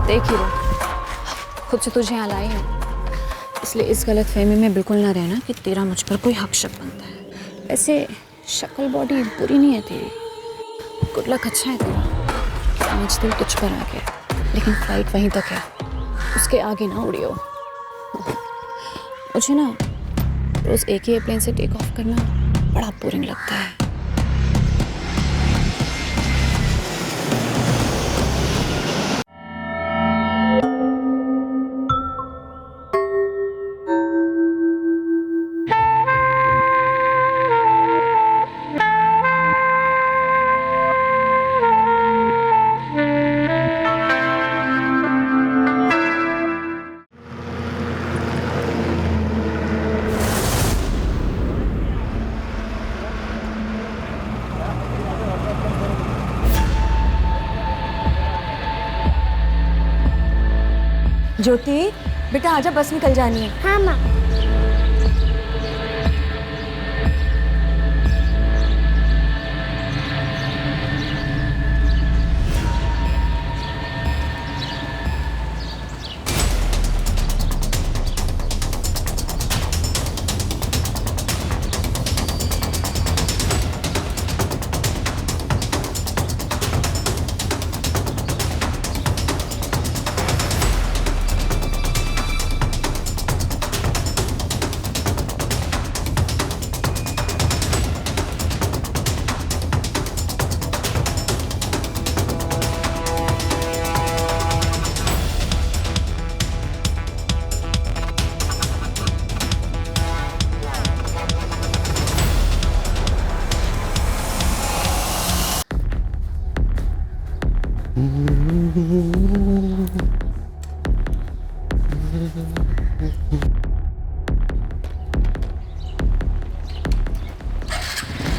देख ही रहो, खुद से तुझे यहाँ लाई हूँ, इसलिए इस गलत फहमी में बिल्कुल ना रहना कि तेरा मुझ पर कोई हक शक बनता है। वैसे शक्ल बॉडी बुरी नहीं है तेरी, गुड लक अच्छा है तेरा। आज दिल तुझ पर आ गया, लेकिन फ्लाइट वहीं तक है, उसके आगे ना उड़ियो। मुझे ना रोज एक ही एयरप्लेन से टेक ऑफ करना बड़ा बोरिंग लगता है। ज्योति बेटा आजा, बस निकल जानी है। हाँ माँ।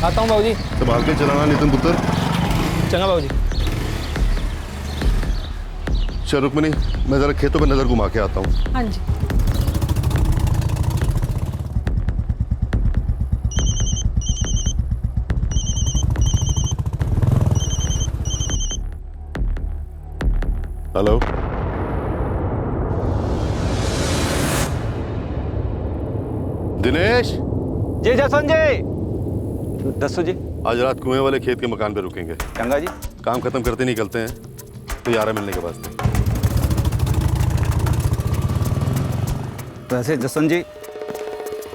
आता हूँ बाबूजी। संभाल के चलाना नितिन पुत्र। चंगा बाबूजी। चल रुक्मिनी, मैं जरा खेतों पे नजर घुमा के आता हूँ। हाँ जी। हेलो, दिनेश। जी जसवंत जी। दसो जी। आज रात कुएं वाले खेत के मकान पे रुकेंगे। चंगा जी। काम खत्म करते निकलते हैं, तो यारा मिलने के बाद। वैसे जसवंत जी,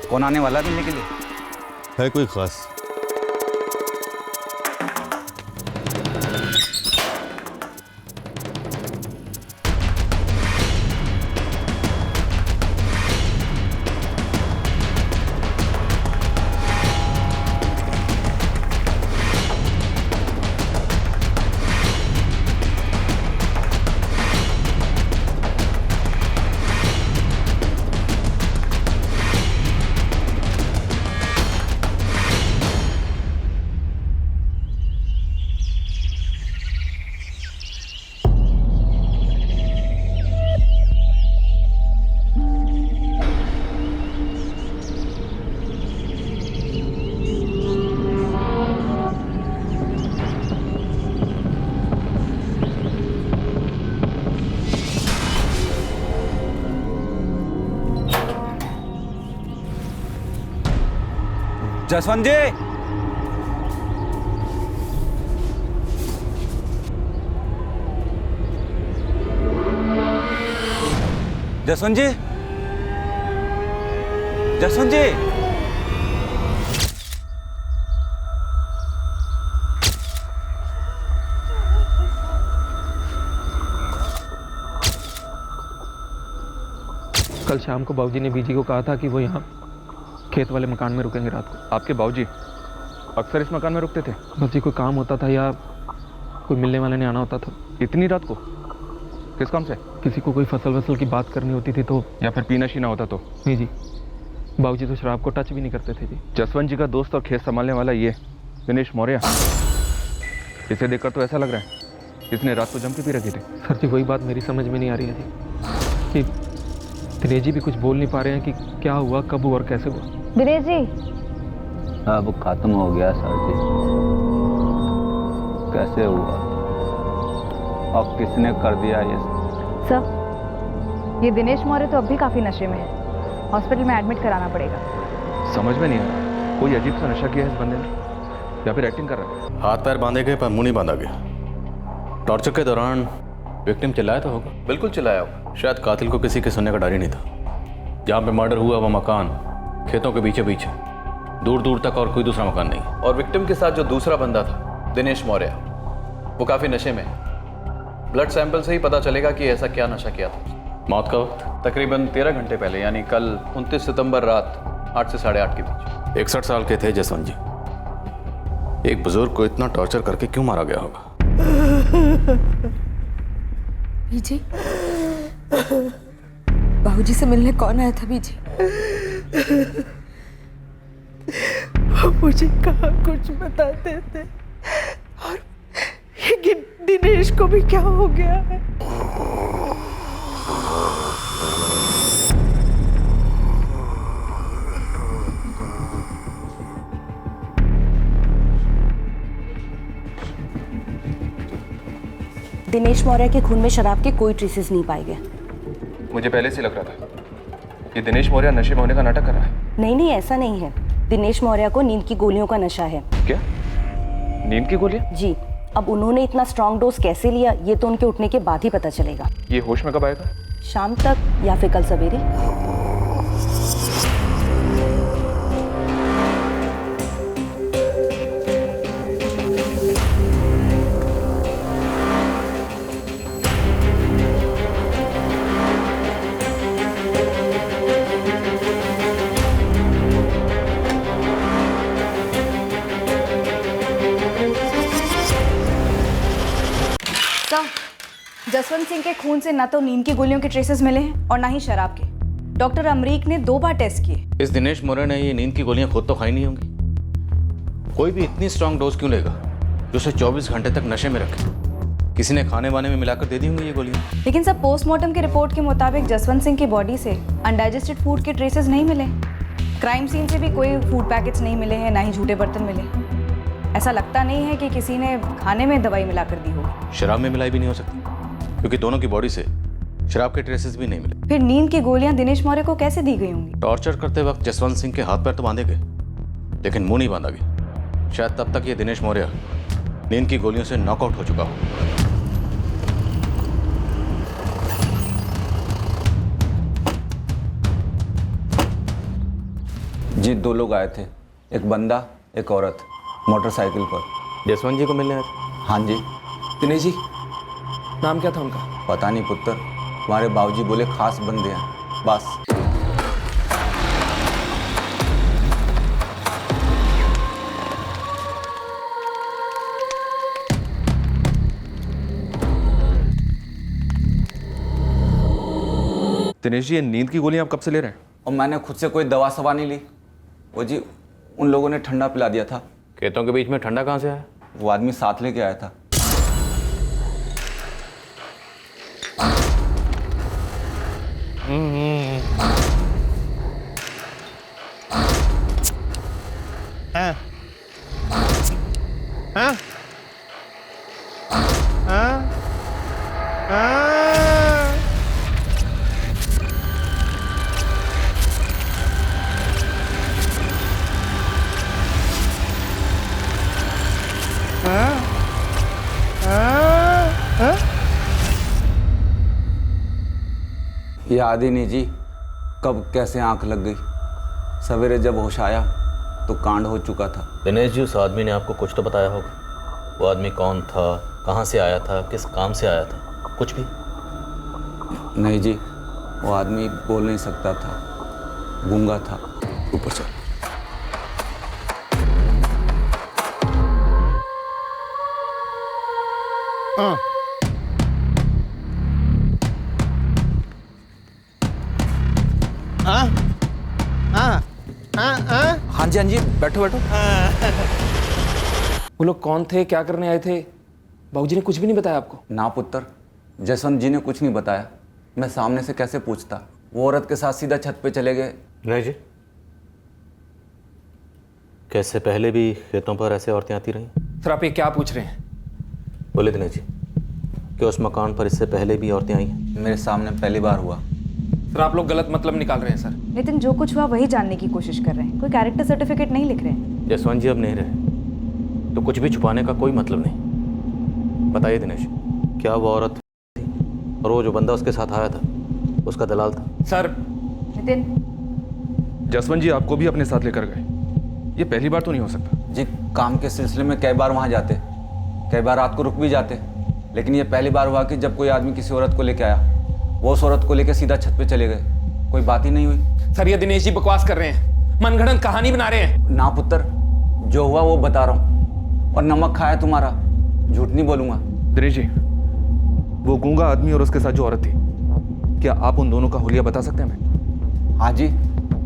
कौन आने वाला मिलने के लिए? है कोई खास? जसवंत जी। जसवंत जी। जसवंत जी। कल शाम को बाबूजी ने बीजी को कहा था कि वो यहाँ खेत वाले मकान में रुकेंगे रात को। आपके बाबूजी अक्सर इस मकान में रुकते थे? बाबूजी कोई काम होता था या कोई मिलने वाले ने आना होता था। इतनी रात को? किस काम से? किसी को कोई फसल वसल की बात करनी होती थी तो। या फिर पीना शीना होता तो? नहीं जी, बाबूजी तो शराब को टच भी नहीं करते थे जी। जसवंत जी का दोस्त और खेत संभालने वाला ये दिनेश मौर्य, इसे देखकर तो ऐसा लग रहा है इसने रात को जम के पी रखी थी। सर जी वही बात मेरी समझ में नहीं आ रही है जी कि दिनेश जी भी कुछ बोल नहीं पा रहे हैं कि क्या हुआ, कब हुआ और कैसे हुआ। दिनेश जी। अब खत्म हो गया सर जी। कैसे हुआ और किसने कर दिया ये? सर, ये दिनेश मौर्य तो अब भी काफ़ी नशे में है। हॉस्पिटल में एडमिट कराना पड़ेगा। समझ में नहीं आ रहा, कोई अजीब सा नशा किया है इस बंदे ने या फिर एक्टिंग कर रहा है? हाथ पैर बांधे गए पर मुंह नहीं बांधा गया। टॉर्चर के दौरान विक्टिम चिल्लाया तो होगा? बिल्कुल चिल्लाया होगा। शायद कातिल को किसी के सुनने का डर ही नहीं था। जहाँ पे मर्डर हुआ वो मकान खेतों के पीछे पीछे, दूर दूर तक और कोई दूसरा मकान नहीं। और विक्टिम के साथ जो दूसरा बंदा था दिनेश मौर्य, वो काफ़ी नशे में है। ब्लड सैंपल से ही पता चलेगा कि ऐसा क्या नशा किया था। मौत का वक्त तकरीबन 13 घंटे पहले, यानी कल 29 सितंबर रात 8 से 8:30 के बीच। 61 साल के थे जसवंत जी। एक बुजुर्ग को इतना टॉर्चर करके क्यों मारा गया होगा? बीजी, बाबूजी से मिलने कौन आया था बीजी? मुझे कहाँ कुछ बताते थे, और ये दिनेश को भी क्या हो गया है? दिनेश मौर्य के खून में शराब के कोई ट्रेसेस नहीं पाए गए। मुझे पहले से लग रहा था कि दिनेश मौर्य नशे में होने का नाटक कर रहा है। नहीं नहीं, ऐसा नहीं है। दिनेश मौर्य को नींद की गोलियों का नशा है। क्या? नींद की गोलियां? जी। अब उन्होंने इतना स्ट्रॉन्ग डोज कैसे लिया, ये तो उनके उठने के बाद ही पता चलेगा। ये होश में कब आएगा? शाम तक या फिर कल सवेरे। जसवंत सिंह के खून से न तो नींद की गोलियों के ट्रेसेस मिले हैं और ना ही शराब के। डॉक्टर अमरीक ने 2 बार टेस्ट किए। इस दिनेश मौर्य ने ये नींद की गोलियां खुद तो खाई नहीं होंगी। कोई भी इतनी स्ट्रांग डोज क्यों लेगा जो उसे 24 घंटे तक नशे में रखे? किसी ने खाने वाने में मिलाकर दे दी होंगी ये गोलियां। लेकिन सब पोस्टमार्टम की रिपोर्ट के मुताबिक जसवंत सिंह की बॉडी से अनडाइजेस्टेड फूड के ट्रेसेस नहीं मिले। क्राइम सीन से भी कोई फूड पैकेट्स नहीं मिले हैं, ना ही झूठे बर्तन मिले। ऐसा लगता नहीं है कि किसी ने खाने में दवाई मिलाकर दी होगी। शराब में मिलाई भी नहीं हो सकती, क्योंकि दोनों की बॉडी से शराब के ट्रेसेस भी नहीं मिले। फिर नींद की गोलियां दिनेश मौर्य को कैसे दी गई होंगी? टॉर्चर करते वक्त जसवंत सिंह के हाथ पैर तो बांधे गए, लेकिन मुंह नहीं बांधा गया। शायद तब तक ये दिनेश मौर्य नींद की गोलियों से नॉकआउट हो चुका हो। जी 2 लोग आए थे, एक बंदा एक औरत, मोटरसाइकिल पर। जसवंत जी को मिलने आए थे? हाँ जी। दिनेश जी, नाम क्या था उनका? पता नहीं पुत्र, तुम्हारे बाबूजी बोले खास बंदे हैं बस। दिनेश जी, ये नींद की गोलियां आप कब से ले रहे हैं? और मैंने खुद से कोई दवा सवा नहीं ली। वो जी उन लोगों ने ठंडा पिला दिया था। खेतों के बीच में ठंडा कहाँ से आया? वो आदमी साथ लेके आया था। याद ही नहीं जी कब कैसे आंख लग गई। सवेरे जब होश आया तो कांड हो चुका था। दिनेश जी, उस आदमी ने आपको कुछ तो बताया होगा। वो आदमी कौन था, कहाँ से आया था, किस काम से आया था? कुछ भी? नहीं जी, वो आदमी बोल नहीं सकता था, गूंगा था। ऊपर चल। हाँ जी हाँ जी, बैठो बैठो। वो लोग कौन थे, क्या करने आए थे? बाबूजी ने कुछ भी नहीं बताया आपको? ना पुत्र, जसवंत जी ने कुछ नहीं बताया। मैं सामने से कैसे पूछता? वो औरत के साथ सीधा छत पे चले गए। नहीं जी, कैसे पहले भी खेतों पर ऐसे औरतें आती रहीं? सर आप ये क्या पूछ रहे हैं? बोले दिनेश जी, कि उस मकान पर इससे पहले भी औरतें आई हैं? मेरे सामने पहली बार हुआ। सर आप लोग गलत मतलब निकाल रहे हैं सर। नितिन, जो कुछ हुआ वही जानने की कोशिश कर रहे हैं, कोई कैरेक्टर सर्टिफिकेट नहीं लिख रहे हैं। जसवंत जी अब नहीं रहे तो कुछ भी छुपाने का कोई मतलब नहीं। बताइए दिनेश, क्या वो औरत थी और वो जो बंदा उसके साथ आया था उसका दलाल था? सर नितिन, जसवंत जी आपको भी अपने साथ लेकर गए, ये पहली बार तो नहीं हो सकता। जी काम के सिलसिले में कई बार वहाँ जाते, कई बार रात को रुक भी जाते, लेकिन ये पहली बार हुआ कि जब कोई आदमी किसी औरत को लेके आया, वो उस औरत को लेकर सीधा छत पे चले गए, कोई बात ही नहीं हुई। सर ये दिनेश जी बकवास कर रहे हैं, मनगढ़ंत कहानी बना रहे हैं। ना पुत्र, जो हुआ वो बता रहा हूँ, और नमक खाया तुम्हारा, झूठ नहीं बोलूंगा। दिनेश जी, वो गूंगा आदमी और उसके साथ जो औरत थी, क्या आप उन दोनों का हुलिया बता सकते हैं हमें? हाँ जी,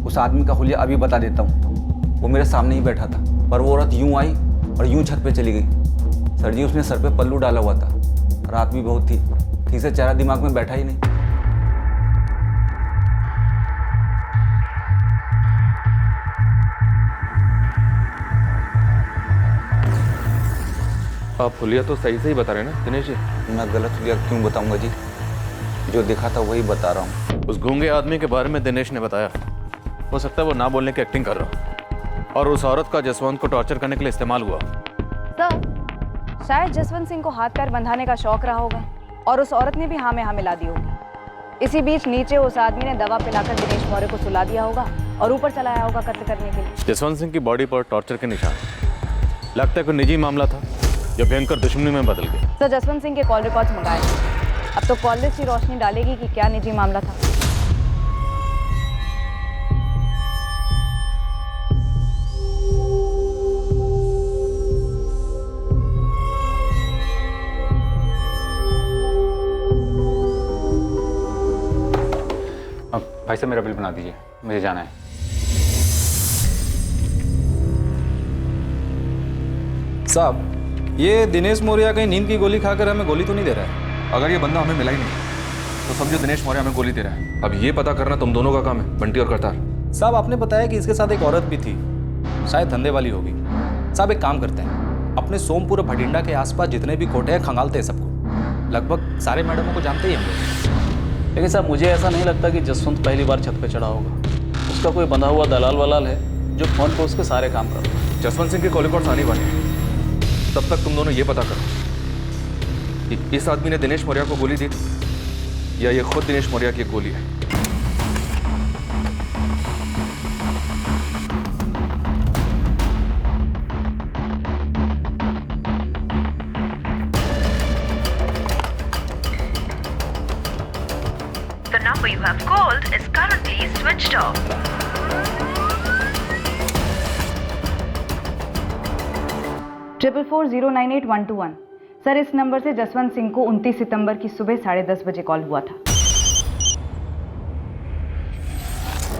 उस आदमी का हुलिया अभी बता देता हूँ। वो मेरे सामने ही बैठा था, पर वो औरत यूं आई और यूं छत पे चली गई। सर जी, उसने सर पे पल्लू डाला हुआ था, रात भी बहुत थी, ठीक से चेहरा दिमाग में बैठा ही नहीं। आप हुलिया तो सही से ही बता रहे हैं ना दिनेश जी? मैं गलत हुलिया क्यों बताऊंगा जी? जो देखा था वही बता रहा हूँ। उस गूंगे आदमी के बारे में दिनेश ने बताया। हो सकता है वो ना बोलने की एक्टिंग कर रहा हो और उस औरत का जसवंत को टॉर्चर करने के लिए इस्तेमाल हुआ। सर शायद जसवंत सिंह को हाथ पैर बंधाने का शौक रहा होगा और उस औरत ने भी हाँ में हाँ मिला दी होगी। इसी बीच नीचे उस आदमी ने दवा पिलाकर दिनेश मौर्य को सुला दिया होगा और ऊपर चलाया होगा कत्ल करने के लिए। जसवंत सिंह की बॉडी पर टॉर्चर के निशान, लगता है कोई निजी मामला था जो भयंकर दुश्मनी में बदल गया। तो जसवंत सिंह के कॉल रिकॉर्ड्स मंगाए, अब तो कॉल लिस्ट की रोशनी डालेगी कि क्या निजी मामला था। भाई साहब मेरा बिल बना दीजिए, मुझे जाना है। साहब, ये दिनेश मौर्य कहीं नींद की गोली खाकर हमें गोली तो नहीं दे रहा है? अगर ये बंदा हमें मिला ही नहीं तो समझो दिनेश मौर्य हमें गोली दे रहा है। अब ये पता करना तुम दोनों का काम है, बंटी और करतार। साहब आपने बताया कि इसके साथ एक औरत भी थी, शायद धंधे वाली होगी। साहब एक काम करते हैं, अपने सोमपुर और भटिंडा के आसपास जितने भी कोटे हैं खंगालते हैं सबको, लगभग सारे मैडमों को जानते ही होंगे। लेकिन साहब मुझे ऐसा नहीं लगता कि जसवंत पहली बार छत पे चढ़ा होगा। उसका कोई बंधा हुआ दलाल वलाल है जो फोन पे उसके सारे काम कर रहा है। जसवंत सिंह के कॉल रिकॉर्ड्स आने वाले हैं, तब तक तुम दोनों ये पता करो कि इस आदमी ने दिनेश मौर्य को गोली दी थी या ये खुद दिनेश मौर्य की गोली है। The number you have called is currently switched off. Triple 4098-121। Sir इस नंबर से जसवंत सिंह को 29 सितंबर की सुबह 10:30 बजे कॉल हुआ था।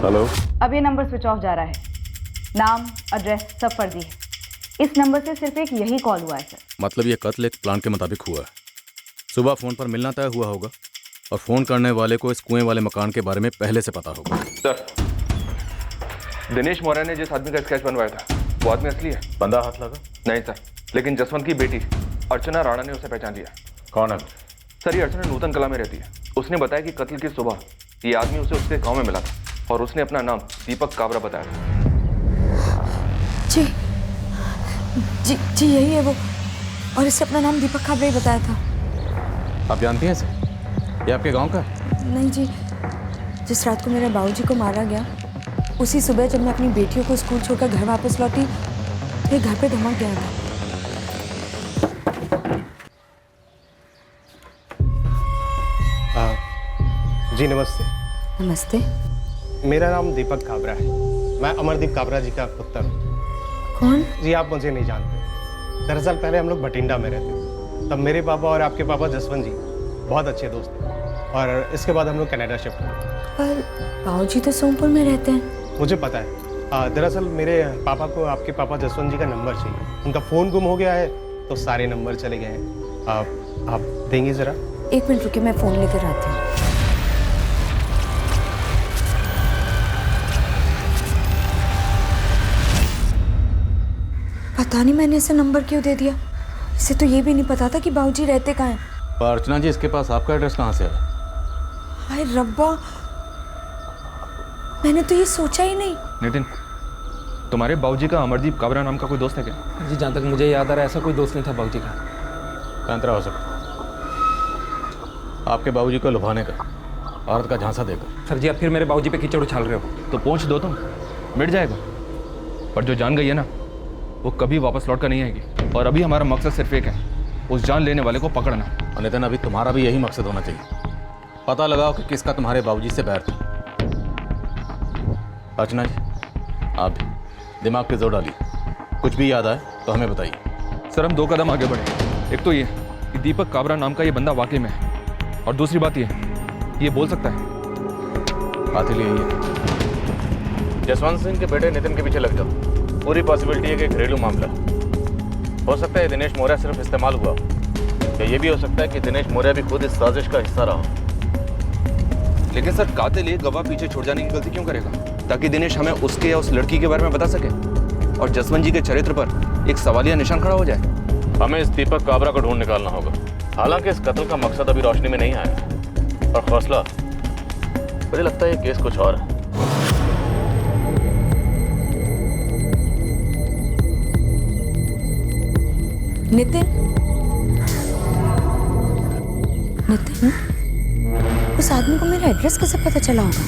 हेलो। अब ये नंबर स्विच ऑफ जा रहा है, नाम एड्रेस सब फर्जी है। इस नंबर से सिर्फ एक यही कॉल हुआ है सर। मतलब ये कत्ल एक प्लान के मुताबिक हुआ है। सुबह फ़ोन पर मिलना तय हुआ होगा और फ़ोन करने वाले को इस कुएं वाले मकान के बारे में पहले से पता होगा। सर, दिनेश मौर्य ने जिस आदमी का स्केच बनवाया था वो आदमी असली है? बंदा हाथ लगा? नहीं सर, लेकिन जसवंत की बेटी अर्चना राणा ने उसे पहचान लिया। कौन है? सर ये अर्चना नूतन कला में रहती है। उसने बताया कि कत्ल की सुबह ये आदमी उसे उसके गांव में मिला था और उसने अपना नाम दीपक काबरा बताया था। जी जी जी यही है वो, और इससे अपना नाम दीपक काबरा ही बताया था। आप जानती हैं इसे? ये आपके गांव का है? नहीं जी, जिस रात को मेरे बाबूजी को मारा गया उसी सुबह जब मैं अपनी बेटियों को स्कूल छोड़कर घर वापस लौटी तो घर पे धमक गया था। जी नमस्ते। नमस्ते। मेरा नाम दीपक काबरा है, मैं अमरदीप काबरा जी का पुत्र हूँ। कौन? जी आप मुझे नहीं जानते। दरअसल पहले हम लोग भटिंडा में रहते थे, तब मेरे पापा और आपके पापा जसवंत जी बहुत अच्छे दोस्त थे और इसके बाद हम लोग कनाडा शिफ्ट हुए। पर बाबूजी तो सोमपुर में रहते हैं। मुझे पता है, दरअसल मेरे पापा को आपके पापा जसवंत जी का नंबर चाहिए। उनका फ़ोन गुम हो गया है तो सारे नंबर चले गए हैं। आप देंगे ज़रा? 1 मिनट रुकिए, मैं फ़ोन लेकर आती हूँ। पता नहीं मैंने इसे नंबर क्यों दे दिया। इसे तो ये भी नहीं पता था कि बाबूजी रहते कहाँ हैं। पर अर्चना जी, इसके पास आपका एड्रेस कहाँ से है? हाय रब्बा, मैंने तो ये सोचा ही नहीं। नितिन, तुम्हारे बाबूजी का अमरदीप काबरा नाम का कोई दोस्त है क्या? जी, जहाँ तक मुझे याद आ रहा है ऐसा कोई दोस्त नहीं था बाबूजी का। पैंतरा हो सकता, आपके बाबूजी को लुभाने का, औरत का झांसा देकर। सर जी, आप फिर मेरे बाबूजी पे कीचड़ उछाल रहे हो। तो पहुँच दो तुम, मिट जाएगा। पर जो जान गई है ना, वो कभी वापस लौट कर नहीं आएगी। और अभी हमारा मकसद सिर्फ एक है, उस जान लेने वाले को पकड़ना। और नितिन, अभी तुम्हारा भी यही मकसद होना चाहिए, पता लगाओ कि किसका तुम्हारे बाबूजी से बैर था। अर्चना जी, आप भी दिमाग पे जोर डालिए, कुछ भी याद आए तो हमें बताइए। सर, हम 2 कदम आगे बढ़े। एक तो ये कि दीपक काबरा नाम का ये बंदा वाकई में है, और दूसरी बात ये बोल सकता है। कातिल यही है। जसवंत सिंह के बेटे नितिन के पीछे लग जाओ। पूरी पॉसिबिलिटी है कि घरेलू मामला हो सकता है। दिनेश मौर्य सिर्फ इस्तेमाल हुआ, या ये भी हो सकता है कि दिनेश मौर्य भी खुद इस साजिश का हिस्सा रहा हो। लेकिन सर, कातिल एक गवाह पीछे छोड़ जाने की गलती क्यों करेगा? ताकि दिनेश हमें उसके या उस लड़की के बारे में बता सके, और जसवंत जी के चरित्र पर एक सवालिया निशान खड़ा हो जाए। हमें इस दीपक काबरा को ढूंढ निकालना होगा। हालांकि इस कत्ल का मकसद अभी रोशनी में नहीं आया, और हौसला, मुझे लगता है ये केस कुछ और है। नितिन, उस आदमी को मेरा एड्रेस कैसे पता चला होगा?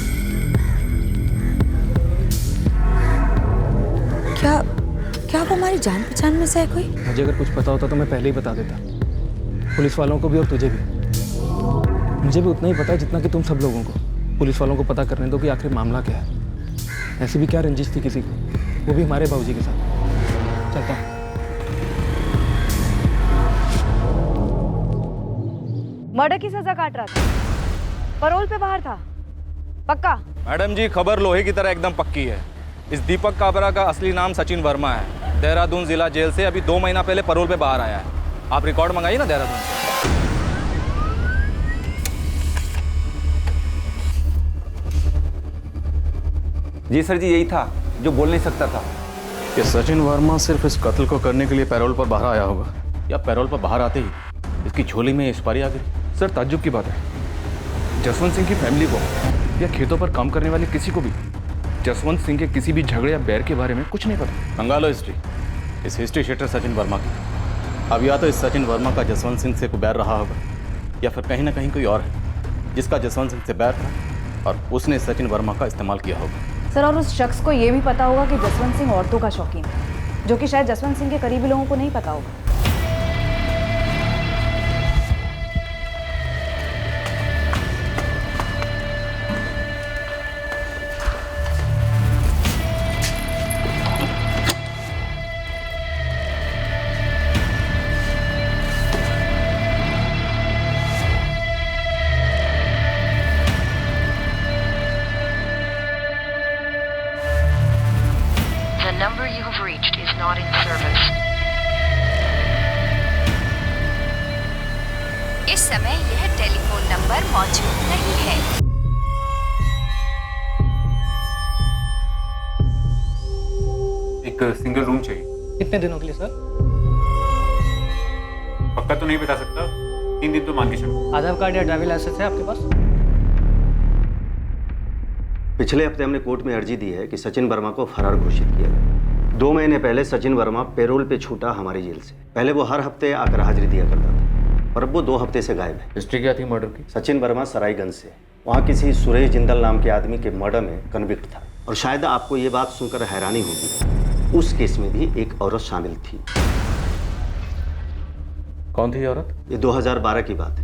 क्या वो हमारी जान पहचान में से है कोई? मुझे अगर कुछ पता होता तो मैं पहले ही बता देता, पुलिस वालों को भी और तुझे भी। मुझे भी उतना ही पता है जितना कि तुम सब लोगों को। पुलिस वालों को पता करने दो कि आखिर मामला क्या है। ऐसी भी क्या रंजिश थी किसी को, वो भी हमारे बाबूजी के साथ। चलता हूँ। मर्डर की सजा काट रहा था, पैरोल पे बाहर था, पक्का? मैडम जी, खबर लोहे की तरह एकदम पक्की है। इस दीपक काबरा का असली नाम सचिन वर्मा है। देहरादून जिला जेल से अभी 2 महीना पहले पैरोल पे बाहर आया है। आप रिकॉर्ड मंगाइए ना देहरादून से। जी सर जी, यही था जो बोल नहीं सकता था। कि सचिन वर्मा सिर्फ इस कत्ल को करने के लिए पैरोल पर बाहर आया होगा, या पैरोल पर बाहर आते ही इसकी झोली में एक्सपायरी आ गई। सर, ताज्जुब की बात है, जसवंत सिंह की फैमिली को या खेतों पर काम करने वाले किसी को भी जसवंत सिंह के किसी भी झगड़े या बैर के बारे में कुछ नहीं पता। मंगालो हिस्ट्री, इस हिस्ट्री शीटर सचिन वर्मा की। अब या तो इस सचिन वर्मा का जसवंत सिंह से कोई बैर रहा होगा, या फिर कहीं ना कहीं कोई और है जिसका जसवंत सिंह से बैर था और उसने सचिन वर्मा का इस्तेमाल किया होगा। सर, और उस शख्स को ये भी पता होगा कि जसवंत सिंह औरतों का शौकीन है, जो कि शायद जसवंत सिंह के करीबी लोगों को नहीं पता होगा। number you have reached is not in service. इस समय यह टेलीफोन नंबर मौजूद नहीं है। एक सिंगल रूम चाहिए। कितने दिनों के लिए सर? पक्का तो नहीं बता सकता, 3 दिन तो मान के चलो। आधार कार्ड या ड्राइविंग लाइसेंस है आपके पास? पिछले हफ्ते हमने कोर्ट में अर्जी दी है कि सचिन वर्मा को फरार घोषित किया गया। 2 महीने पहले सचिन वर्मा पैरोल पे छूटा हमारी जेल से। पहले वो हर हफ्ते आकर हाजिरी दिया करता था, और अब वो 2 हफ्ते से गायब है। हिस्ट्री क्या थी मर्डर की? सचिन वर्मा सरायगंज से, वहाँ किसी सुरेश जिंदल नाम के आदमी के मर्डर में कन्विक्ट था। और शायद आपको ये बात सुनकर हैरानी होगी, उस केस में भी एक औरत शामिल थी। कौन थी औरत? ये 2012 की बात है।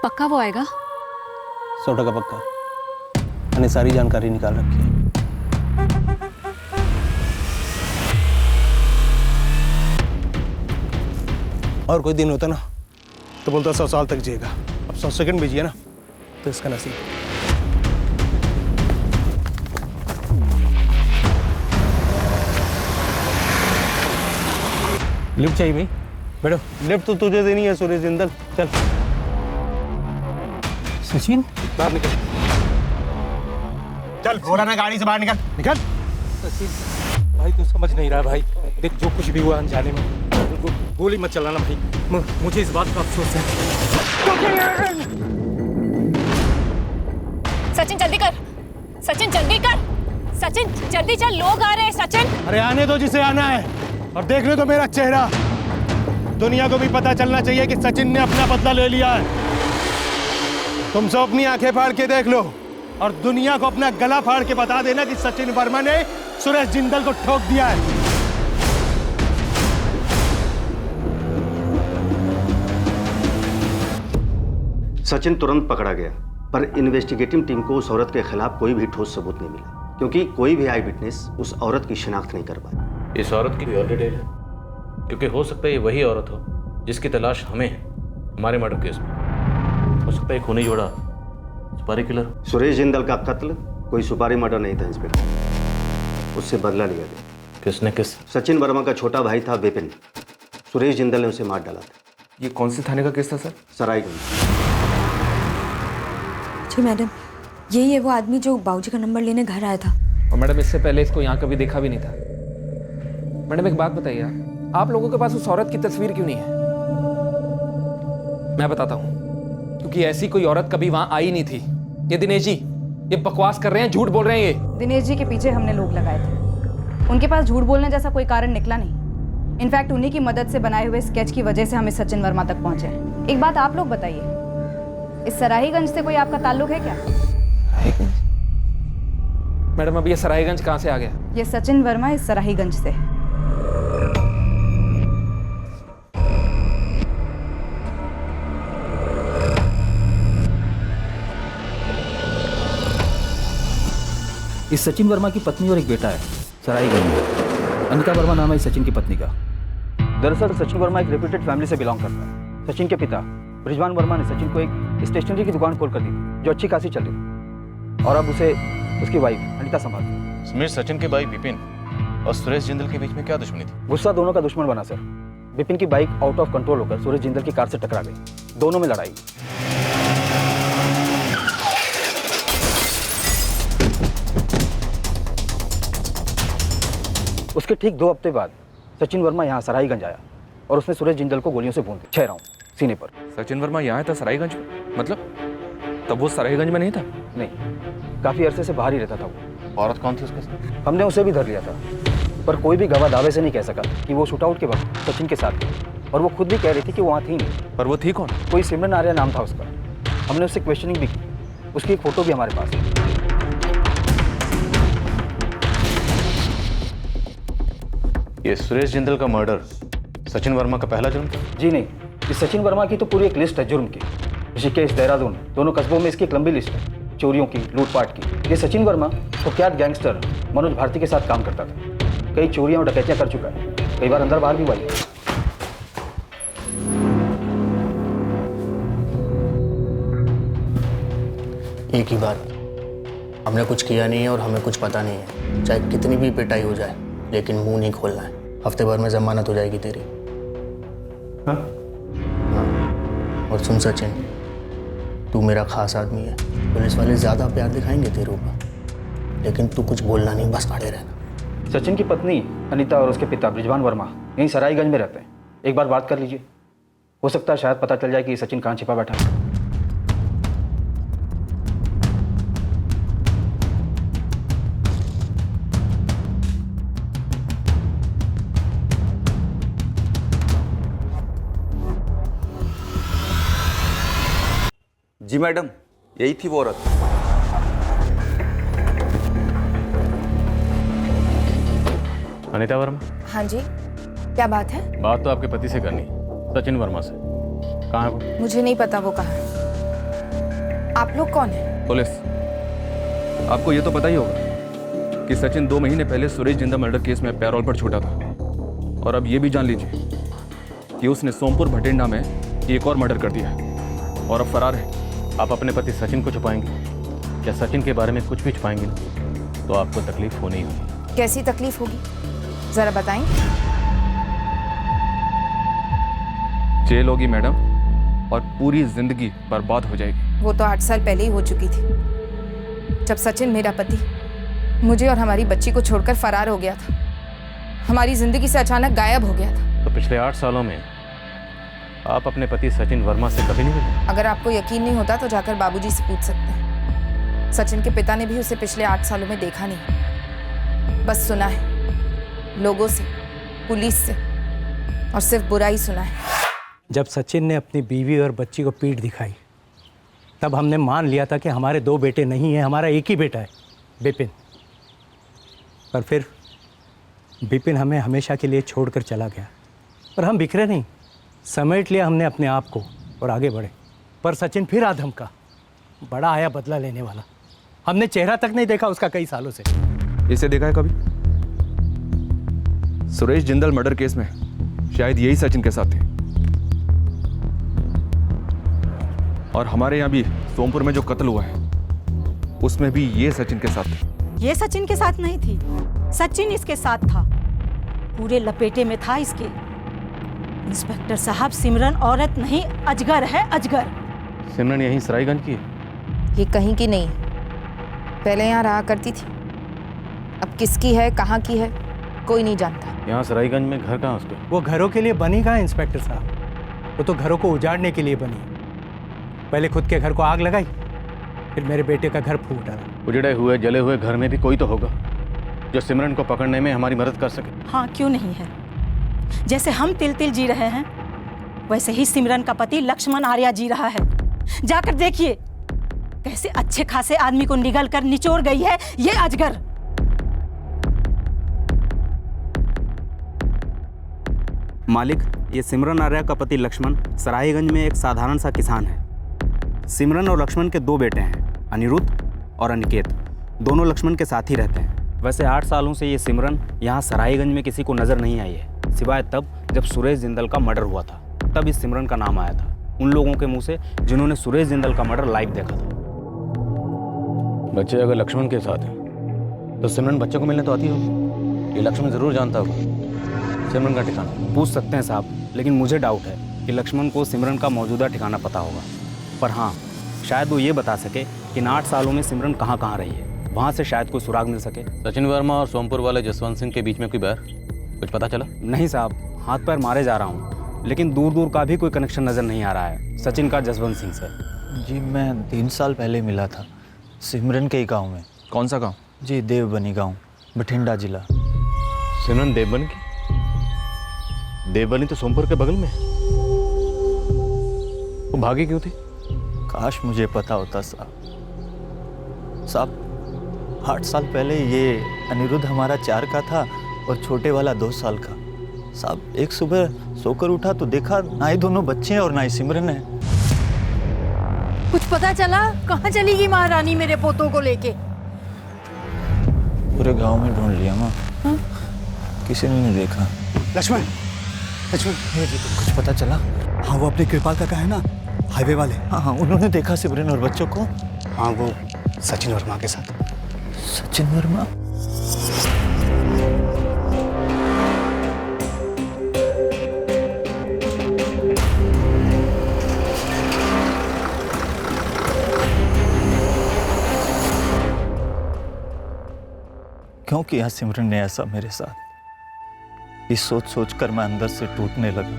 पक्का वो आएगा? 100% पक्का। मैंने सारी जानकारी निकाल रखी है। और कोई दिन होता ना तो बोलता 100 साल तक जिएगा। अब 100 सेकंड भी जिए ना तो इसका नसीब। लिफ्ट चाहिए भाई, बैठो। लिफ्ट तो तुझे देनी है सुरेश जिंदल, चल। सचिन बाहर निकल। चल घोड़ा ना गाड़ी से बाहर निकल निकल। सचिन भाई तू समझ नहीं रहा भाई, देख जो कुछ भी हुआ अनजाने में, गोली मत चलाना भाई, मुझे इस बात का अफसोस है। सचिन जल्दी कर, सचिन जल्दी कर, सचिन जल्दी चल, लोग आ रहे हैं सचिन। अरे आने दो जिसे आना है, और देखने दो मेरा चेहरा। दुनिया को भी पता चलना चाहिए कि सचिन ने अपना बदला ले लिया है। तुम सब अपनी आंखें फाड़ के देख लो और दुनिया को अपना गला फाड़ के बता देना कि सचिन वर्मा ने सुरेश जिंदल को ठोक दिया है। सचिन तुरंत पकड़ा गया, पर इन्वेस्टिगेटिव टीम को उस औरत के खिलाफ कोई भी ठोस सबूत नहीं मिला, क्योंकि कोई भी आई विटनेस उस औरत की शिनाख्त नहीं कर पाया। इस औरत की भी और डिटेल है, क्योंकि हो सकता है ये वही औरत हो जिसकी तलाश हमें है हमारे मर्डर केस में। हो सकता है खूनी जोड़ा सुपारी किलर। सुरेश जिंदल का कत्ल कोई सुपारी मर्डर नहीं था इंस्पेक्टर, उससे बदला लिया गया। किसने किस? सचिन वर्मा का छोटा भाई था विपिन, सुरेश जिंदल ने उसे मार डाला था। ये कौन से थाने का केस था सर? सरायगंज। जी मैडम, यही है वो आदमी जो बाबूजी का नंबर लेने घर आया था। और मैडम इससे पहले इसको यहाँ कभी देखा भी नहीं था। मैडम एक बात बताइए, आप लोगों के पास उस औरत की तस्वीर क्यों नहीं है? मैं बताता हूँ, क्योंकि ऐसी कोई औरत कभी वहां आई नहीं थी। ये दिनेश जी ये बकवास कर रहे हैं, झूठ बोल रहे हैं ये। दिनेश जी के पीछे हमने लोग लगाए थे, उनके पास झूठ बोलने जैसा कोई कारण निकला नहीं। इनफैक्ट उन्हीं की मदद से बनाए हुए स्केच की वजह से हम इस सचिन वर्मा तक पहुंचे। एक बात आप लोग बताइए, इस सराहीगंज से कोई आपका ताल्लुक है क्या? मैडम अब ये सराहीगंज कहाँ से आ गया? ये सचिन वर्मा इस सराहीगंज से। इस सचिन वर्मा की पत्नी और एक बेटा है सराहीगंज में। अनिता वर्मा नाम है इस सचिन की पत्नी का। दरअसल सचिन वर्मा एक रेप्यूटेड फैमिली से बिलोंग करता है। सचिन के पिता ब्रिजवान वर्मा ने सचिन को एक स्टेशनरी की दुकान खोल कर दी जो अच्छी खासी चल रही, और अब उसे उसकी वाइफ अनिता संभालती। समीर, सचिन के भाई विपिन और सुरेश जिंदल के बीच में क्या दुश्मनी थी? गुस्सा दोनों का दुश्मन बना सर। विपिन की बाइक आउट ऑफ कंट्रोल होकर सुरेश जिंदल की कार से टकरा गई, दोनों में लड़ाई। उसके ठीक 2 हफ्ते बाद सचिन वर्मा यहाँ सराहीगंज आया और उसने सुरेश जिंदल को गोलियों से भून दिया 6 राउंड सीने पर। सचिन वर्मा यहाँ था सरायगंज में? मतलब तब वो सरायगंज में नहीं था? नहीं, काफी अरसे से बाहर ही रहता था वो। औरत कौन थी उसके साथ? हमने उसे भी धर लिया था, पर कोई भी गवाह दावे से नहीं कह सका कि वो शूटआउट के वक्त सचिन के साथ थी, और वो खुद भी कह रही थी कि वो वहाँ थी नहीं। पर वो थी कौन? कोई सिमरन आर्या नाम था उसका। हमने उससे क्वेश्चनिंग भी की, उसकी एक फोटो भी हमारे पास है। ये सुरेश जिंदल का मर्डर सचिन वर्मा का पहला जुर्म था? जी नहीं, इस सचिन वर्मा की तो पूरी एक लिस्ट है जुर्म की। ऋषिकेश, देहरादून दोनों कस्बों में इसकी एक लंबी लिस्ट है, चोरियों की, लूटपाट की। ये सचिन वर्मा कुख्यात गैंगस्टर मनोज भारती के साथ काम करता था। कई चोरियां और डकैतियां कर चुका है, कई बार अंदर बाहर भी हुआ है। एक ही बात, हमने कुछ किया नहीं है और हमें कुछ पता नहीं है। चाहे कितनी भी पिटाई हो जाए, लेकिन मुंह नहीं खोलना है। हफ्ते भर में जमानत हो जाएगी तेरी। हाँ? और सुन सचिन, तू मेरा खास आदमी है। पुलिस वाले ज़्यादा प्यार दिखाएंगे तेरे ऊपर, लेकिन तू कुछ बोलना नहीं, बस खड़े रहना। सचिन की पत्नी अनीता और उसके पिता ब्रिजवान वर्मा यहीं सराहीगंज में रहते हैं। एक बार बात कर लीजिए, हो सकता है शायद पता चल जाए कि सचिन कहाँ छिपा बैठा है। जी मैडम, यही थी वो औरत। अनिता वर्मा? हाँ जी, क्या बात है? बात तो आपके पति से करनी, सचिन वर्मा से। कहाँ है वो? मुझे नहीं पता वो कहाँ है। आप लोग कौन हैं? पुलिस। आपको ये तो पता ही होगा कि सचिन 2 महीने पहले सुरेश जिंदल मर्डर केस में पैरोल पर छूटा था, और अब ये भी जान लीजिए कि उसने सोमपुर भटिंडा में एक और मर्डर कर दिया है और अब फरार है। आप अपने पति सचिन को छुपाएंगे या सचिन के बारे में कुछ भी छुपाएंगे ना, तो आपको तकलीफ होनी ही होगी। कैसी तकलीफ होगी, जरा बताएं। जेल होगी मैडम, और पूरी जिंदगी बर्बाद हो जाएगी। वो तो 8 साल पहले ही हो चुकी थी, जब सचिन मेरा पति मुझे और हमारी बच्ची को छोड़कर फरार हो गया था, हमारी जिंदगी से अचानक गायब हो गया था। तो पिछले 8 सालों में आप अपने पति सचिन वर्मा से कभी नहीं मिले? अगर आपको यकीन नहीं होता तो जाकर बाबूजी से पूछ सकते हैं। सचिन के पिता ने भी उसे पिछले 8 सालों में देखा नहीं, बस सुना है, लोगों से, पुलिस से, और सिर्फ बुरा ही सुना है। जब सचिन ने अपनी बीवी और बच्ची को पीठ दिखाई तब हमने मान लिया था कि हमारे 2 बेटे नहीं हैं, हमारा एक ही बेटा है, बिपिन। पर फिर बिपिन हमें हमेशा के लिए छोड़कर चला गया, पर हम बिखरे नहीं, समेट लिया हमने अपने आप को और आगे बढ़े। पर सचिन फिर आ धमका, बड़ा आया बदला लेने वाला। हमने चेहरा तक नहीं देखा उसका कई सालों से। इसे देखा है कभी? सुरेश जिंदल मर्डर केस में शायद यही सचिन के साथ थे, और हमारे यहाँ भी सोमपुर में जो कत्ल हुआ है उसमें भी ये सचिन के साथ थे। ये सचिन के साथ नहीं थी, सचिन इसके साथ था, पूरे लपेटे में था इसके। इंस्पेक्टर साहब, सिमरन औरत नहीं, अजगर है, अजगर। सिमरन यहीं सरायगंज की है? ये कहीं की नहीं, पहले यहाँ रहा करती थी, अब किसकी है, कहाँ की है, कोई नहीं जानता। यहाँ सरायगंज में घर कहाँ उसके? वो घरों के लिए बनी कहाँ इंस्पेक्टर साहब, वो तो घरों को उजाड़ने के लिए बनी। पहले खुद के घर को आग लगाई, फिर मेरे बेटे का घर फूंक डाला। उजड़े हुए जले हुए घर में भी कोई तो होगा जो सिमरन को पकड़ने में हमारी मदद कर सके। हाँ, क्यों नहीं है। जैसे हम तिल तिल जी रहे हैं, वैसे ही सिमरन का पति लक्ष्मण आर्या जी रहा है। जाकर देखिए कैसे अच्छे खासे आदमी को निगल कर निचोड़ गई है ये अजगर। मालिक, ये सिमरन आर्या का पति लक्ष्मण सरायगंज में एक साधारण सा किसान है। सिमरन और लक्ष्मण के 2 बेटे हैं, अनिरुद्ध और अनिकेत। दोनों लक्ष्मण के साथ ही रहते हैं। वैसे 8 सालों से ये सिमरन यहाँ सरायगंज में किसी को नज़र नहीं आई है, सिवाय तब जब सुरेश जिंदल का मर्डर हुआ था, तब इस सिमरन का नाम आया था उन लोगों के मुंह से जिन्होंने सुरेश जिंदल का मर्डर लाइव देखा था। बच्चे अगर लक्ष्मण के साथ हैं तो सिमरन बच्चे को मिलने तो आती होगी, ये लक्ष्मण जरूर जानता होगा सिमरन का ठिकाना। पूछ सकते हैं साहब, लेकिन मुझे डाउट है कि लक्ष्मण को सिमरन का मौजूदा ठिकाना पता होगा। पर हाँ, शायद वो ये बता सके कि इन 8 सालों में सिमरन कहाँ कहाँ रही है, वहाँ से शायद कोई सुराग मिल सके। सचिन वर्मा और सोमपुर वाले जसवंत सिंह के बीच में कोई बैर कुछ पता चला? नहीं साहब, हाथ पैर मारे जा रहा हूँ, लेकिन दूर दूर का भी कोई कनेक्शन नज़र नहीं आ रहा है सचिन का जसवंत सिंह से। जी, मैं 3 साल पहले मिला था सिमरन के ही गाँव में। कौन सा गाँव? जी, देवबनी गाँव, बठिंडा जिला। सिमरन देवबनी की? देवबनी तो सोमपुर के बगल में। वो भागी क्यों थी? काश मुझे पता होता साहब। 8 साल पहले ये अनिरुद्ध हमारा 4 का था और छोटे वाला 2 साल का। साहब, एक सुबह सोकर उठा तो देखा ना ही दोनों बच्चे हैं और ना ही सिमरन है। कुछ पता चला? कहाँ चली गई महारानी मेरे पोतों को लेके? पूरे गांव में ढूंढ लिया माँ, किसी ने नहीं देखा। लक्ष्मण, लक्ष्मण, कुछ पता चला? हाँ, वो अपने कृपाल का है ना, हाईवे वाले। हाँ, उन्होंने देखा सिमरन और बच्चों को। हाँ, वो सचिन वर्मा के साथ। सचिन वर्मा? क्यों किया सिमरन ने ऐसा मेरे साथ? ये सोच सोच कर मैं अंदर से टूटने लगा।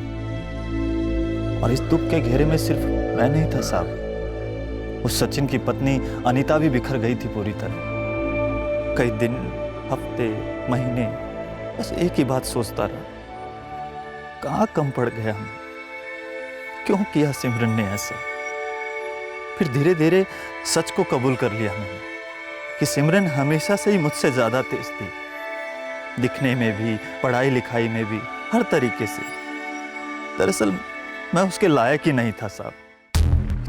और इस दुख के घेरे में सिर्फ मैं नहीं था साहब, उस सचिन की पत्नी अनीता भी बिखर गई थी पूरी तरह। कई दिन, हफ्ते, महीने बस एक ही बात सोचता रहा, कहाँ कम पड़ गया हम? क्यों किया सिमरन ने ऐसा? फिर धीरे धीरे सच को कबूल कर लिया मैंने कि सिमरन हमेशा से ही मुझसे ज्यादा तेज थी, दिखने में भी, पढ़ाई लिखाई में भी, हर तरीके से। दरअसल मैं उसके लायक ही नहीं था साहब।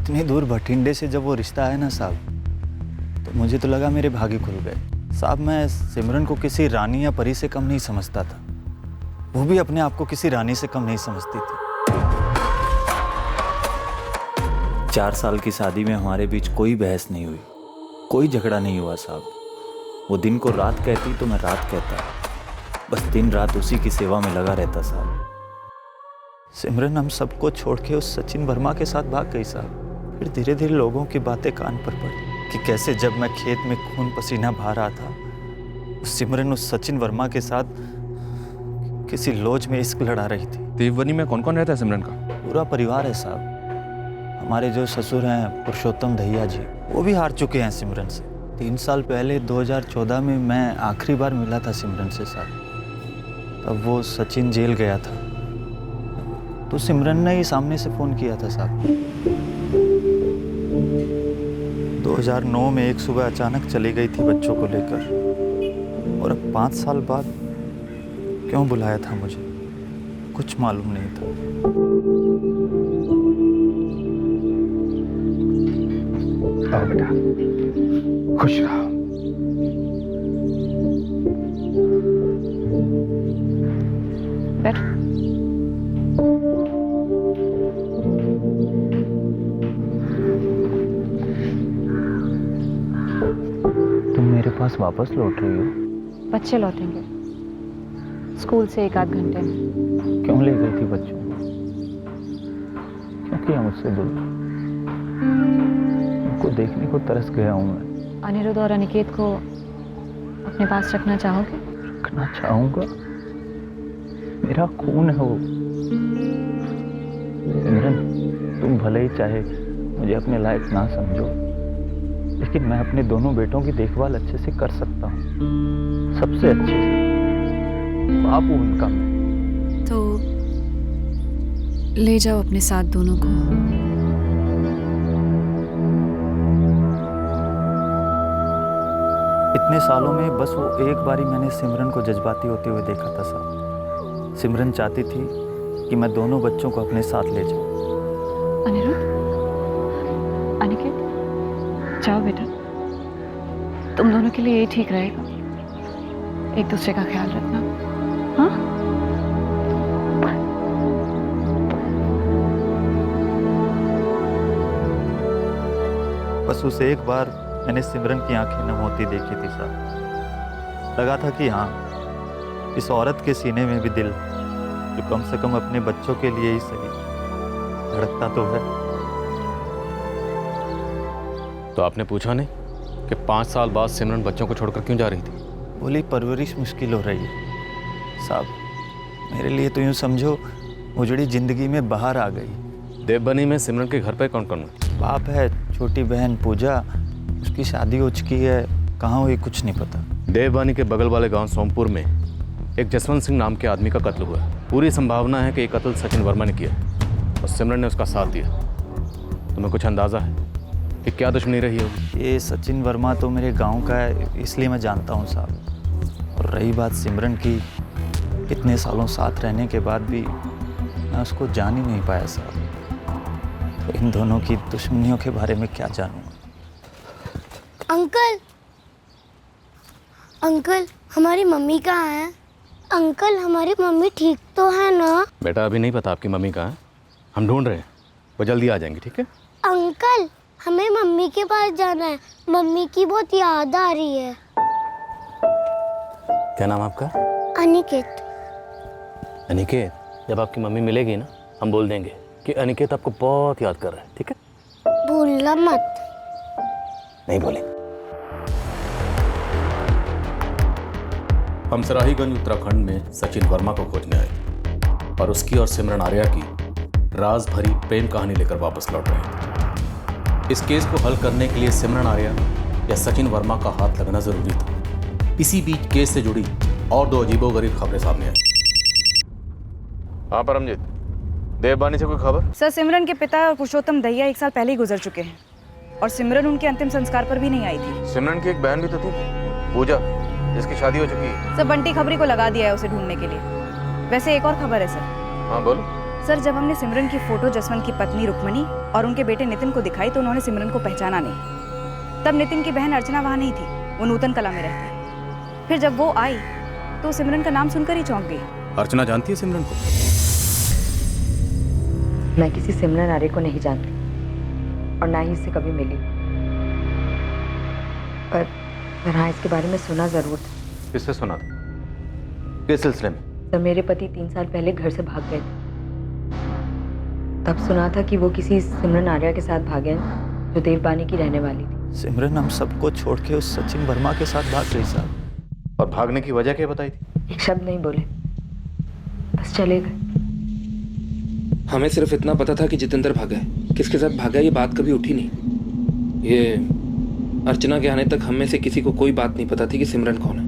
इतनी दूर बठिंडे से जब वो रिश्ता आया ना साहब, तो मुझे तो लगा मेरे भाग्य खुल गए। साहब, मैं सिमरन को किसी रानी या परी से कम नहीं समझता था, वो भी अपने आप को किसी रानी से कम नहीं समझती थी। 4 साल की शादी में हमारे बीच कोई बहस नहीं हुई, कोई झगड़ा नहीं हुआ साहब। वो दिन को रात कहती तो मैं रात कहता, बस दिन रात उसी की सेवा में लगा रहता साहब। सिमरन हम सबको छोड़ के उस सचिन वर्मा के साथ भाग गई साहब। फिर धीरे धीरे लोगों की बातें कान पर पड़ी कि कैसे जब मैं खेत में खून पसीना बहा रहा था, सिमरन उस सचिन वर्मा के साथ किसी लॉज में इश्क लड़ा रही थी। देवबनी में कौन कौन रहता है सिमरन का? पूरा परिवार है साहब। हमारे जो ससुर हैं पुरुषोत्तम दहिया जी, वो भी हार चुके हैं सिमरन से। 3 साल पहले 2014 में मैं आखिरी बार मिला था सिमरन से साहब। तब वो सचिन जेल गया था, तो सिमरन ने ही सामने से फ़ोन किया था साहब। 2009 में एक सुबह अचानक चली गई थी बच्चों को लेकर, और अब 5 साल बाद क्यों बुलाया था मुझे कुछ मालूम नहीं था। आओ बेटा, खुश रहो। बैठो। तुम मेरे पास वापस लौट रही हो? बच्चे लौटेंगे स्कूल से 1 आध घंटे में। क्यों ले गई थी बच्चों को? क्यों किया मुझसे दूर? उनको देखने को तरस गया हूँ मैं। अनिरुद्ध और अनिकेत को अपने पास रखना चाहोगे? रखना चाहूँगा, मेरा खून है वो। सिमरन, तुम भले ही चाहे मुझे अपने लायक ना समझो, लेकिन मैं अपने दोनों बेटों की देखभाल अच्छे से कर सकता हूँ, सबसे अच्छे से। बाप हूँ उनका मैं। तो ले जाओ अपने साथ दोनों को। इतने सालों में बस वो एक बारी मैंने सिमरन को जज्बाती होते हुए देखा था साहब। सिमरन चाहती थी कि मैं दोनों बच्चों को अपने साथ ले जाऊं। अनिरुद्ध, अनिकेत, जाओ बेटा, तुम दोनों के लिए यही ठीक रहेगा। एक दूसरे का ख्याल रखना, हाँ? बस उस एक बार मैंने सिमरन की आंखें नम होती देखी थी साहब। लगा था कि हाँ, इस औरत के सीने में भी दिल, जो कम से कम अपने बच्चों के लिए ही सही, धड़कता तो है। तो आपने पूछा नहीं कि 5 साल बाद सिमरन बच्चों को छोड़कर क्यों जा रही थी? बोली परवरिश मुश्किल हो रही है साहब। मेरे लिए तो यूँ समझो उजड़ी जिंदगी में बाहर आ गई। देवबनी में सिमरन के घर पर कौन कौन है? बाप है, छोटी बहन पूजा, उसकी शादी हो चुकी है, कहाँ हुई कुछ नहीं पता। देवबनी के बगल वाले गांव सोमपुर में एक जसवंत सिंह नाम के आदमी का कत्ल हुआ है। पूरी संभावना है कि ये कत्ल सचिन वर्मा ने किया और सिमरन ने उसका साथ दिया। तुम्हें कुछ अंदाजा है कि क्या दुश्मनी रही होगी? ये सचिन वर्मा तो मेरे गांव का है, इसलिए मैं जानता हूँ साहब। और रही बात सिमरन की, इतने सालों साथ रहने के बाद भी मैं उसको जान ही नहीं पाया साहब। तो इन दोनों की दुश्मनियों के बारे में क्या जानूँ? अंकल, अंकल, हमारी मम्मी कहाँ है? अंकल, हमारी मम्मी ठीक तो है ना? बेटा अभी नहीं पता आपकी मम्मी कहाँ है, हम ढूंढ रहे हैं, वो जल्दी आ जाएंगी, ठीक है? अंकल, हमें मम्मी के पास जाना है, मम्मी की बहुत याद आ रही है। क्या नाम आपका? अनिकेत। अनिकेत, जब आपकी मम्मी मिलेगी ना, हम बोल देंगे कि अनिकेत आपको बहुत याद कर रहा है, ठीक है? भूलना मत। नहीं बोले। हम सराहीगंज उत्तराखंड में सचिन वर्मा को खोजने आए और उसकी और सिमरन आर्या की राज भरी प्रेम कहानी लेकर वापस लौट रहे थे। इस केस को हल करने के लिए सिमरन आर्या या सचिन वर्मा का हाथ लगना जरूरी था। इसी बीच केस से जुड़ी और 2 अजीबोगरीब खबरें सामने आई। हाँ परमजीत, देवबानी से कोई खबर? सर, सिमरन के पिता और पुरुषोत्तम दहिया 1 साल पहले ही गुजर चुके हैं और सिमरन उनके अंतिम संस्कार पर भी नहीं आई थी। सिमरन की एक बहन भी तो थी, पूजा, जिसकी शादी हो चुकी है। सर, बंटी खबरी को लगा दिया है उसे ढूंढने के लिए। वैसे एक और खबर है सर। हाँ बोलो। सर, जब हमने सिमरन की फोटो जसवंत की पत्नी रुक्मणी और उनके बेटे नितिन को दिखाई तो उन्होंने सिमरन को पहचाना नहीं। तब नितिन की बहन अर्चना वहाँ नहीं थी, वो नूतन कला में रहती है। फिर जब वो आई तो सिमरन का नाम सुनकर ही चौंक गई। अर्चना जानती है सिमरन को? मैं किसी सिमरन आर्य को नहीं जानती और ना ही इससे कभी मिली, पर हाँ, इसके बारे में सुना जरूर था। किससे सुना था? किस सिलसिले में? सर, मेरे पति 3 साल पहले घर से भाग गए थे। तब सुना था कि वो किसी सिमरन आर्या के साथ भागे हैं जो देवबानी की रहने वाली थी। सिमरन हम सबको छोड़ के उस सचिन वर्मा के साथ भाग गई साहब। और भागने की वजह क्या बताई थी? एक शब्द नहीं बोले, बस चले गए। हमें सिर्फ इतना पता था कि जितेंद्र भागा है, किसके साथ भागा ये बात कभी उठी नहीं। ये अर्चना के आने तक हम में से किसी को कोई बात नहीं पता थी कि सिमरन कौन है।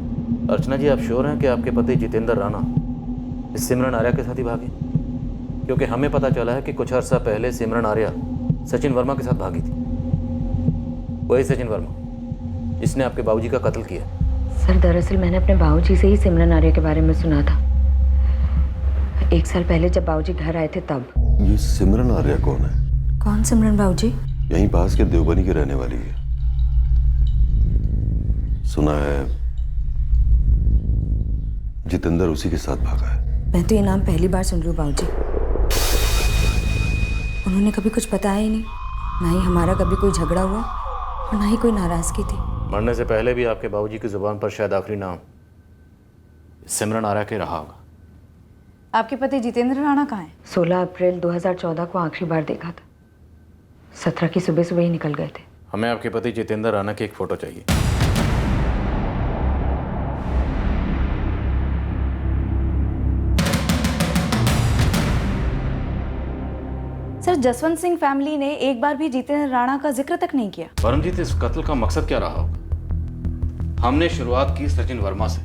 अर्चना जी, आप श्योर हैं कि आपके पति जितेंद्र राणा इस सिमरन आर्या के साथ ही भागे? क्योंकि हमें पता चला है कि कुछ अर्सा पहले सिमरन आर्या सचिन वर्मा के साथ भागी थी। वही सचिन वर्मा जिसने आपके बाबूजी का कत्ल किया। सर, दरअसल मैंने अपने बाबूजी से ही सिमरन आर्या के बारे में सुना था। 1 साल पहले जब बाबूजी घर आए थे तब। ये सिमरन आर्या कौन है? कौन सिमरन बाबूजी? यहीं पास के देवबनी की रहने वाली है। सुना है जितेंद्र उसी के साथ भागा है। मैं तो ये नाम पहली बार सुन रही हूँ बाबूजी। उन्होंने कभी कुछ बताया ही नहीं, ना ही हमारा कभी कोई झगड़ा हुआ और ना ही कोई नाराजगी थी। मरने से पहले भी आपके बाबूजी की जुबान पर शायद आखिरी नाम सिमरन आर्या के रहा होगा। आपके पति जितेंद्र राणा कहाँ हैं? 16 अप्रैल 2014 को आखिरी बार देखा था। 17 की सुबह सुबह ही निकल गए थे। हमें आपके पति जितेंद्र राणा की एक फ़ोटो चाहिए। सर, जसवंत सिंह फैमिली ने एक बार भी जितेंद्र राणा का जिक्र तक नहीं किया। परमजीत, इस कत्ल का मकसद क्या रहा होगा? हमने शुरुआत की सचिन वर्मा से।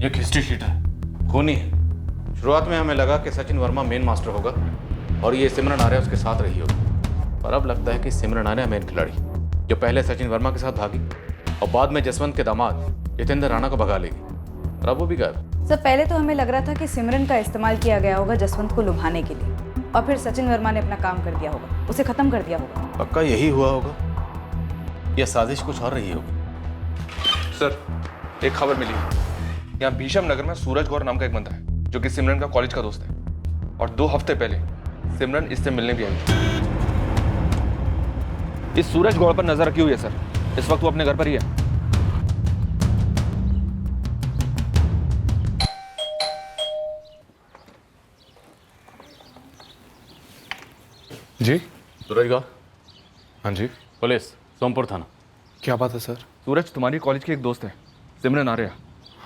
एक हिस्ट्री शीट है, खूनी है। शुरुआत में हमें लगा कि सचिन वर्मा मेन मास्टर होगा और ये सिमरन आर्या उसके साथ रही होगी। पर अब लगता है कि सिमरन आर्या मेन खिलाड़ी, जो पहले सचिन वर्मा के साथ भागी और बाद में जसवंत के दामाद जितेंद्र राणा को भगा लेगी और अब वो भी गायब। सर, पहले तो हमें लग रहा था कि सिमरन का इस्तेमाल किया गया होगा जसवंत को लुभाने के लिए, और फिर सचिन वर्मा ने अपना काम कर दिया होगा, उसे खत्म कर दिया होगा। पक्का यही हुआ होगा या साजिश कुछ और रही होगी? सर, एक खबर मिली है। यहाँ भीषम नगर में सूरज गौर नाम का एक बंदा है जो कि सिमरन का कॉलेज का दोस्त है, और 2 हफ्ते पहले सिमरन इससे मिलने भी आई थी। इस सूरज गौर पर नजर रखी हुई है सर। इस वक्त वो अपने घर पर ही है। जी सूरज गौर। हाँ जी। पुलिस, सोमपुर थाना। क्या बात है सर? सूरज तुम्हारी कॉलेज की एक दोस्त है, सिमरन आर्या।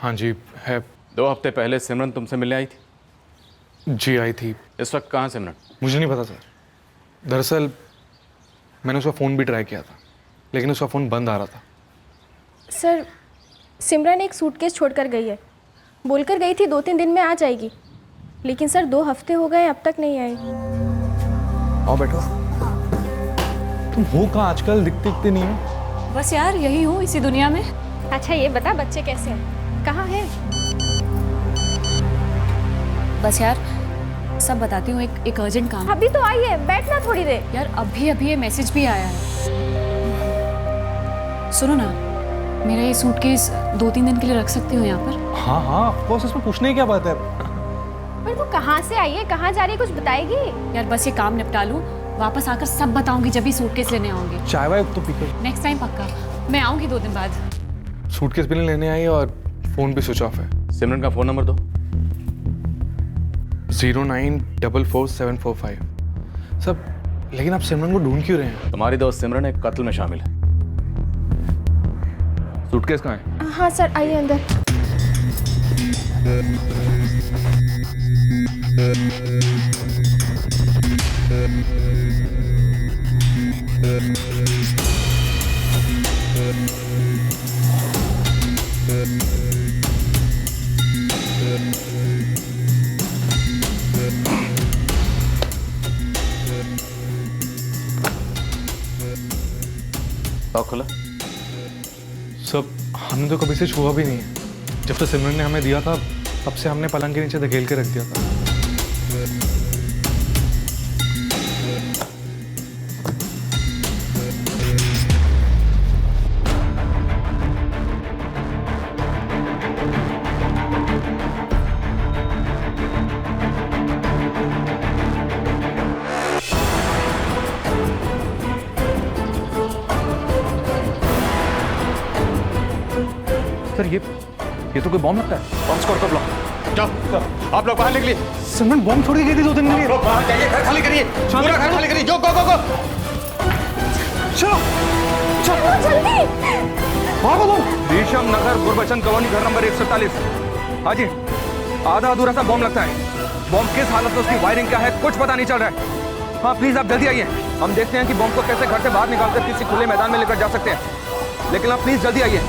हाँ जी है। 2 हफ्ते पहले सिमरन तुमसे मिलने आई थी? जी आई थी। इस वक्त कहाँ सिमरन? मुझे नहीं पता सर। दरअसल मैंने उसका फ़ोन भी ट्राई किया था, लेकिन उसका फ़ोन बंद आ रहा था। सर, सिमरन एक सूटकेस छोड़कर गई है। बोलकर गई थी 2-3 दिन में आ जाएगी, लेकिन सर 2 हफ्ते हो गए अब तक नहीं आई। आओ बैठो। तुम हो कहाँ आजकल? दिखते नहीं हो। बस यार यही हूँ इसी दुनिया में। अच्छा ये बता, बच्चे कैसे हैं, कहाँ हैं? बस यार सब बताती हूँ, एक अर्जेंट काम। अभी तो आई है, बैठना थोड़ी देर। यार अभी ये मैसेज भी आया है। सुनो ना, मेरा ये सूटकेस 2-3 दिन के लिए रख सकती हो यहाँ पर? हाँ हाँ ऑफ कोर्स, इसमें पूछने की क्या बात है? पर तू कहाँ से आई है, कहाँ जा रही है, कुछ बताएगी? यार बस ये काम निपटा लूँ, वापस आकर सब बताऊंगी जब भी सूटकेस लेने आऊंगी। चाय वाय तो पी कर। नेक्स्ट टाइम पक्का, मैं आऊंगी 2 दिन बाद। सूटकेस भी नहीं लेने आई और फ़ोन भी स्विच ऑफ है। सिमरन का फ़ोन नंबर दो। 0944745। सब, लेकिन आप सिमरन को ढूंढ क्यों रहे हैं? तुम्हारी दोस्त सिमरन एक कत्ल में शामिल है। सूटकेस कहाँ है? हाँ सर, आइए अंदर। लॉक खुला? सब, हमने तो कभी से छुआ भी नहीं है। जब से सिमरन ने हमें दिया था तब से हमने पलंग के नीचे धकेल के रख दिया था। सर ये तो कोई बॉम्ब लगता है। बॉम्ब स्क्वाड का ब्लॉक। जाओ आप लोग बाहर निकलिए। सिमरन बॉम्ब छोड़ के गई थी 2 दिन के लिए। लोग बाहर जाइए, घर खाली करिए, पूरा घर खाली करिए। गो गो गो गो। चलो चलो जल्दी भागो तुम। रेशम नगर गुरबचन कॉलोनी घर नंबर 147। हाँ जी, आधा अधूरा सा बॉम्ब लगता है। बॉम्ब किस हालत में, उसकी वायरिंग क्या है, कुछ पता नहीं चल रहा है। हाँ प्लीज आप जल्दी आइए, हम देखते हैं कि बॉम्ब को कैसे घर से बाहर निकालकर किसी खुले मैदान में लेकर जा सकते हैं। लेकिन आप प्लीज जल्दी आइए।